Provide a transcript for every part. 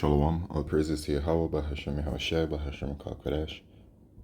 Shalom, all praises to Yahweh, Bahashem Yahushai, Bahashem Kalkadesh,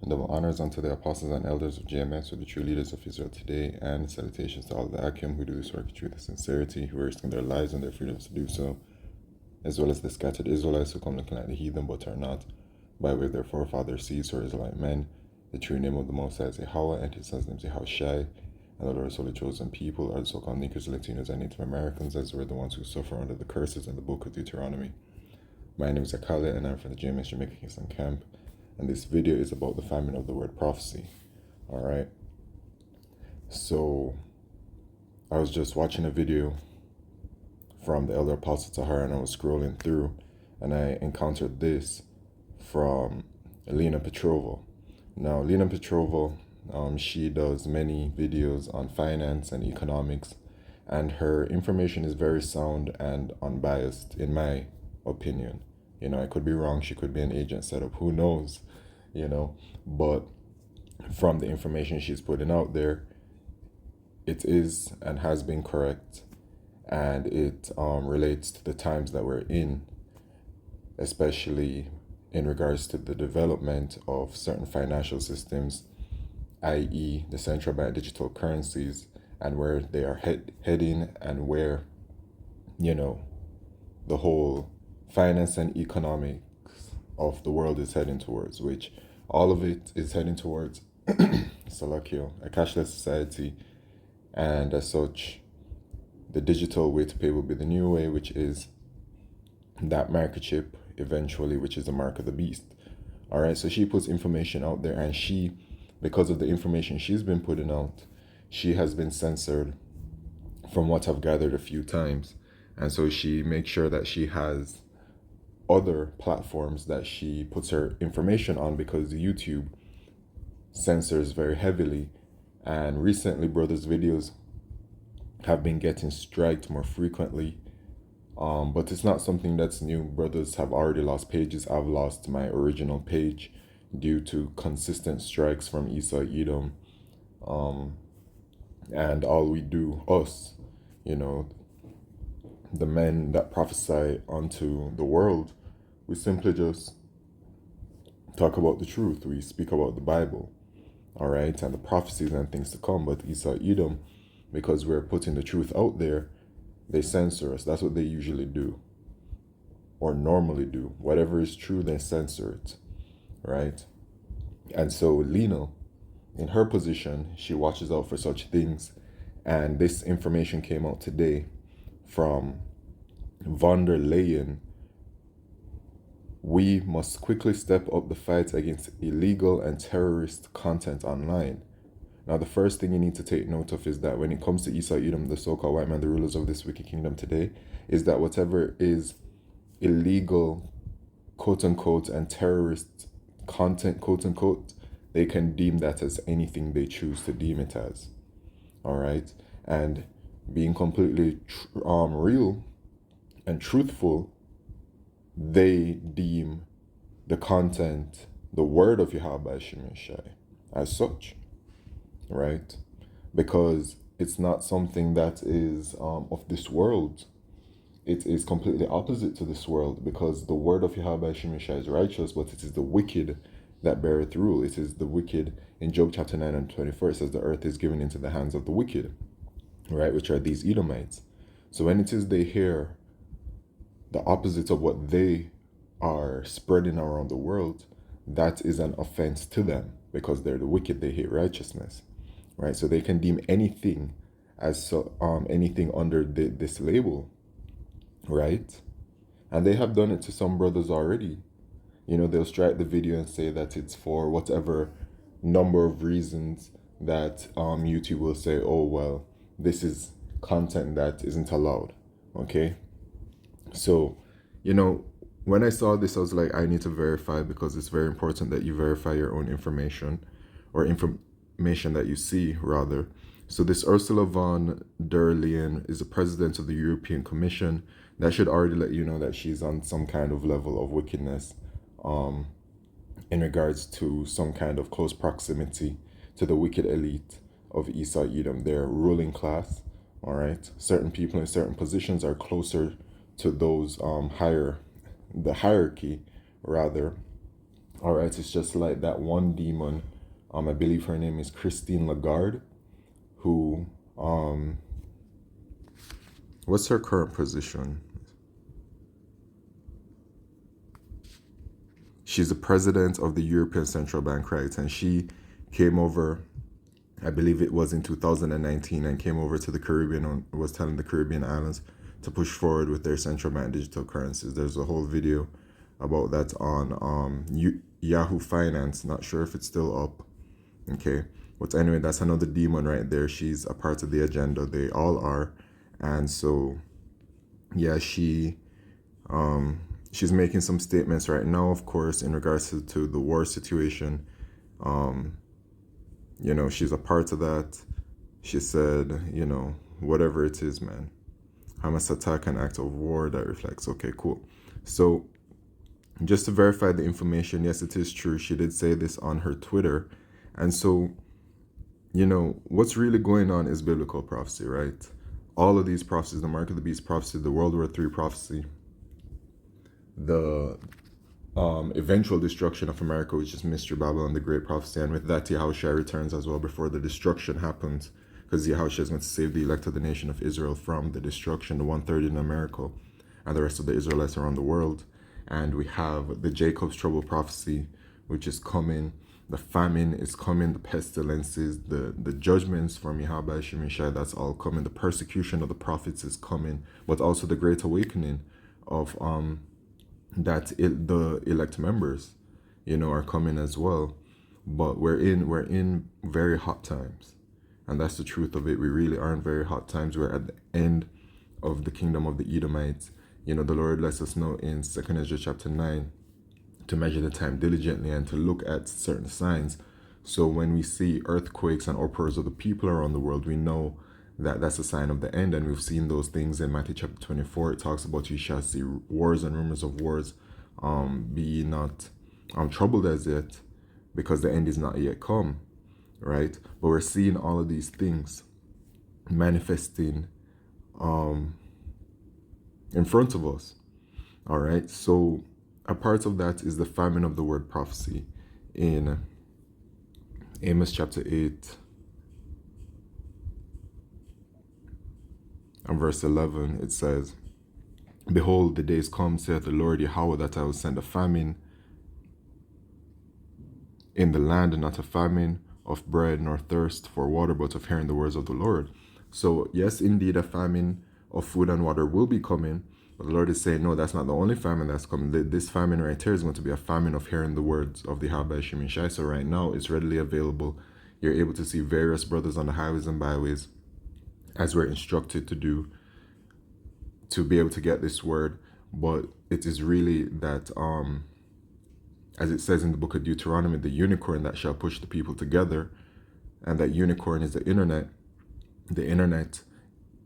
and double honors unto the apostles and elders of JMS, who are the true leaders of Israel today, and salutations to all the Akim who do this work of truth and sincerity, who are risking their lives and their freedoms to do so, as well as the scattered Israelites who come looking like the heathen but are not, by way of their forefathers, seeds or Israelite men. The true name of the Most High is Yahweh, and his son's name is Yahushai, and the Lord's holy chosen people are the so-called Negroes, Latinos, and Native Americans, as were the ones who suffer under the curses in the book of Deuteronomy. My name is Akale, and I'm from the JMS Jamaica Kingston Camp, and this video is about the famine of the word prophecy. Alright, so I was just watching a video from the Elder Apostle Tahar, and I was scrolling through, and I encountered this from Lena Petrova. Now, Lena Petrova, she does many videos on finance and economics, and her information is very sound and unbiased, in my opinion. I could be wrong. She could be an agent set up. Who knows? But from the information she's putting out there, it is and has been correct, and it relates to the times that we're in, especially in regards to the development of certain financial systems, i.e. the central bank digital currencies, and where they are heading, and where, the whole finance and economics of the world is heading towards, which all of it is heading towards Salakio, a cashless society, and as such, the digital way to pay will be the new way, which is that microchip eventually, which is the mark of the beast. All right, so she puts information out there, and because of the information she's been putting out, she has been censored from what I've gathered a few times. And so she makes sure that she has other platforms that she puts her information on, because YouTube censors very heavily. And recently, brothers' videos have been getting striked more frequently. But it's not something that's new. Brothers have already lost pages. I've lost my original page due to consistent strikes from Esau Edom. And all we do, us, the men that prophesy unto the world, we simply just talk about the truth. We speak about the Bible, all right, and the prophecies and things to come. But Esau Edom, because we're putting the truth out there, they censor us. That's what they usually do, or normally do. Whatever is true, they censor it, right? And so Lena, in her position, she watches out for such things. And this information came out today from von der Leyen. We must quickly step up the fight against illegal and terrorist content online. Now, the first thing you need to take note of is that when it comes to Esau Edom, the so-called white man, the rulers of this wicked kingdom today, is that whatever is illegal, quote-unquote, and terrorist content, quote-unquote, they can deem that as anything they choose to deem it as. All right? And being completely real and truthful, they deem the content, the word of Yahweh Shemeshai, as such, right? Because it's not something that is of this world. It is completely opposite to this world, because the word of Yahweh Shemeshai is righteous, but it is the wicked that beareth rule. It is the wicked. In Job chapter 9 and 24, it says the earth is given into the hands of the wicked, right, which are these Edomites. So when it is they hear the opposite of what they are spreading around the world, that is an offense to them, because they're the wicked. They hate righteousness, right? So they can deem anything as anything under this label, right? And they have done it to some brothers already. They'll strike the video and say that it's for whatever number of reasons that YouTube will say, oh, well, this is content that isn't allowed, okay? So, when I saw this, I was like, I need to verify, because it's very important that you verify your own information, or information that you see, rather. So this Ursula von der Leyen is the president of the European Commission. That should already let you know that she's on some kind of level of wickedness in regards to some kind of close proximity to the wicked elite of Esau Edom, their ruling class. All right, certain people in certain positions are closer to those higher the hierarchy, rather. All right, it's just like that one demon. I believe her name is Christine Lagarde, who what's her current position? She's the president of the European Central Bank, right? And she came over, I believe it was in 2019, and came over to the Caribbean, was telling the Caribbean islands to push forward with their central bank digital currencies. There's a whole video about that on Yahoo Finance. Not sure if it's still up. Okay. But anyway, that's another demon right there. She's a part of the agenda. They all are. And so, yeah, she's making some statements right now, of course, in regards to the war situation. She's a part of that. She said, whatever it is, man, Hamas attack an act of war that reflects. Okay, cool. So just to verify the information, yes, it is true. She did say this on her Twitter. And so, what's really going on is biblical prophecy, right? All of these prophecies, the Mark of the Beast prophecy, the World War III prophecy, the eventual destruction of America, which is Mystery Babylon, the Great Prophecy, and with that Yahushua returns as well before the destruction happens, because Yahushua is going to save the elect of the nation of Israel from the destruction, the 1/3 in America, and the rest of the Israelites around the world. And we have the Jacob's Trouble prophecy, which is coming. The famine is coming, the pestilences, the judgments from Yahweh Shemishai, that's all coming. The persecution of the prophets is coming, but also the great awakening of the elect members, are coming as well. But we're in very hot times, and that's the truth of it. We really are in very hot times. We're at the end of the kingdom of the Edomites. The Lord lets us know in 2 Ezra chapter 9 to measure the time diligently and to look at certain signs. So when we see earthquakes and uproars of the people around the world, we know that that's a sign of the end. And we've seen those things in Matthew chapter 24. It talks about you shall see wars and rumors of wars. Be not troubled as yet, because the end is not yet come, right? But we're seeing all of these things manifesting in front of us. All right. So a part of that is the famine of the word prophecy in Amos chapter 8 and verse 11. It says, behold, the days come, saith the Lord Yahweh, that I will send a famine in the land, and not a famine of bread nor thirst for water, but of hearing the words of the Lord. So yes, indeed, a famine of food and water will be coming, but the Lord is saying, no, that's not the only famine that's coming. This famine right here is going to be a famine of hearing the words of the Yahweh Shemishai. So right now, it's readily available. You're able to see various brothers on the highways and byways, as we're instructed to do, to be able to get this word. But it is really that, as it says in the book of Deuteronomy, the unicorn that shall push the people together, and that unicorn is the internet. The internet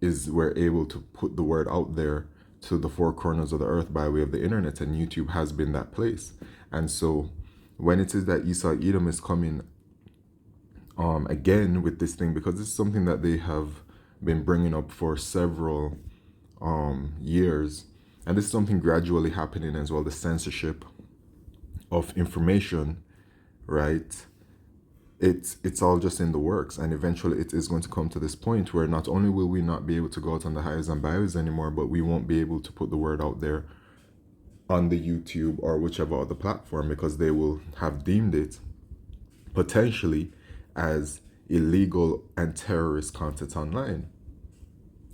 is we're able to put the word out there to the four corners of the earth by way of the internet, and YouTube has been that place. And so when it is that Esau Edom is coming again with this thing, because this is something that they have been bringing up for several years, and this is something gradually happening as well, the censorship of information, right? It's all just in the works, and eventually it is going to come to this point where not only will we not be able to go out on the highways and byways anymore, but we won't be able to put the word out there on the YouTube or whichever other platform, because they will have deemed it potentially as illegal and terrorist content online,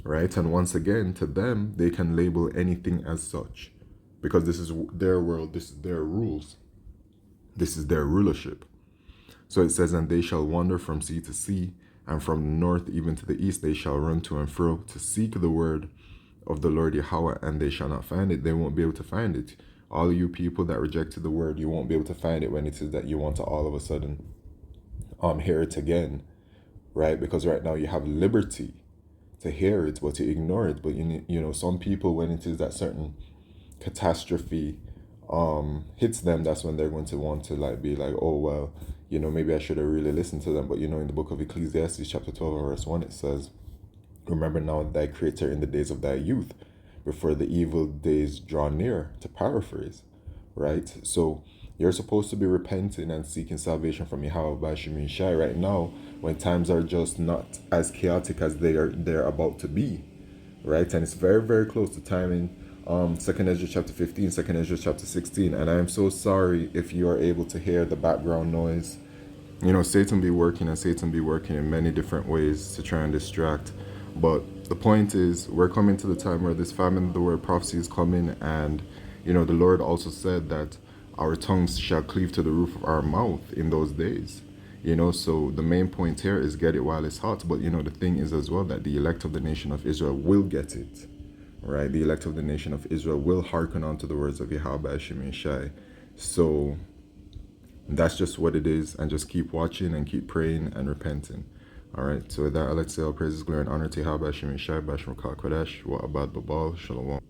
right? And once again, to them, they can label anything as such, because this is their world, this is their rules, this is their rulership. So it says, and they shall wander from sea to sea, and from the north even to the east they shall run to and fro to seek the word of the Lord Yahweh, and they shall not find it. They won't be able to find it. All you people that rejected the word, you won't be able to find it when it is that you want to all of a sudden hear it again, right? Because right now you have liberty to hear it, but to ignore it. But some people, when it is that certain catastrophe hits them, that's when they're going to want to be like, oh well, maybe I should have really listened to them. But in the book of Ecclesiastes chapter 12 verse 1, it says, remember now thy creator in the days of thy youth, before the evil days draw near, to paraphrase, right? So you're supposed to be repenting and seeking salvation from Yahweh Bashim Shai right now when times are just not as chaotic as they're about to be, right? And it's very, very close to timing. Second Ezra chapter 15, Second Ezra chapter 16. And I am so sorry if you are able to hear the background noise. You know, Satan be working and Satan be working in many different ways to try and distract. But the point is, we're coming to the time where this famine of the word prophecy is coming, and you know, the Lord also said that our tongues shall cleave to the roof of our mouth in those days. You know, so the main point here is get it while it's hot. But you know, the thing is as well that the elect of the nation of Israel will get it, right? The elect of the nation of Israel will hearken unto the words of Yahweh Hashem Shai. So that's just what it is, and just keep watching and keep praying and repenting. All right, so with that, let's say all praises, glory, and honor to Yahweh Hashem Shai, Bashar Kodesh, wa abad babal, shalom.